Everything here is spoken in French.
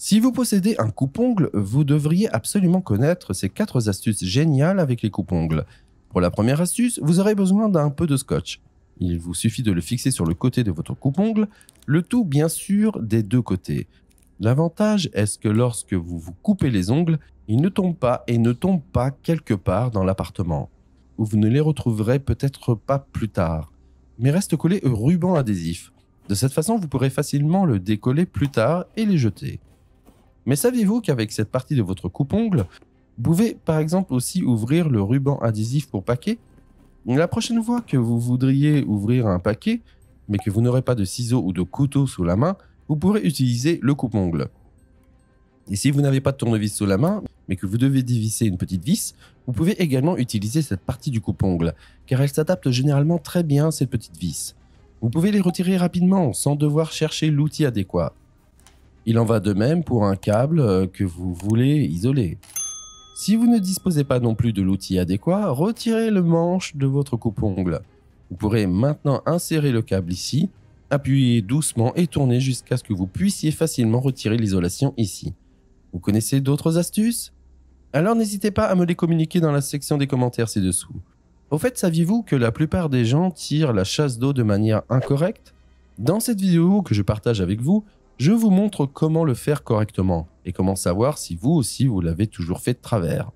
Si vous possédez un coupe-ongle, vous devriez absolument connaître ces 4 astuces géniales avec les coupe-ongles. Pour la première astuce, vous aurez besoin d'un peu de scotch. Il vous suffit de le fixer sur le côté de votre coupe-ongle, le tout bien sûr des deux côtés. L'avantage est que lorsque vous vous coupez les ongles, ils ne tombent pas et ne tombent pas quelque part dans l'appartement, où vous ne les retrouverez peut-être pas plus tard, mais restent collés au ruban adhésif. De cette façon, vous pourrez facilement le décoller plus tard et les jeter. Mais saviez-vous qu'avec cette partie de votre coupe-ongle, vous pouvez par exemple aussi ouvrir le ruban adhésif pour paquet? La prochaine fois que vous voudriez ouvrir un paquet, mais que vous n'aurez pas de ciseaux ou de couteau sous la main, vous pourrez utiliser le coupe-ongle. Et si vous n'avez pas de tournevis sous la main, mais que vous devez dévisser une petite vis, vous pouvez également utiliser cette partie du coupe-ongle, car elle s'adapte généralement très bien à cette petite vis. Vous pouvez les retirer rapidement sans devoir chercher l'outil adéquat. Il en va de même pour un câble que vous voulez isoler. Si vous ne disposez pas non plus de l'outil adéquat, retirez le manche de votre coupe-ongle. Vous pourrez maintenant insérer le câble ici, appuyer doucement et tourner jusqu'à ce que vous puissiez facilement retirer l'isolation ici. Vous connaissez d'autres astuces? Alors n'hésitez pas à me les communiquer dans la section des commentaires ci-dessous. Au fait, saviez-vous que la plupart des gens tirent la chasse d'eau de manière incorrecte? Dans cette vidéo que je partage avec vous, je vous montre comment le faire correctement et comment savoir si vous aussi vous l'avez toujours fait de travers.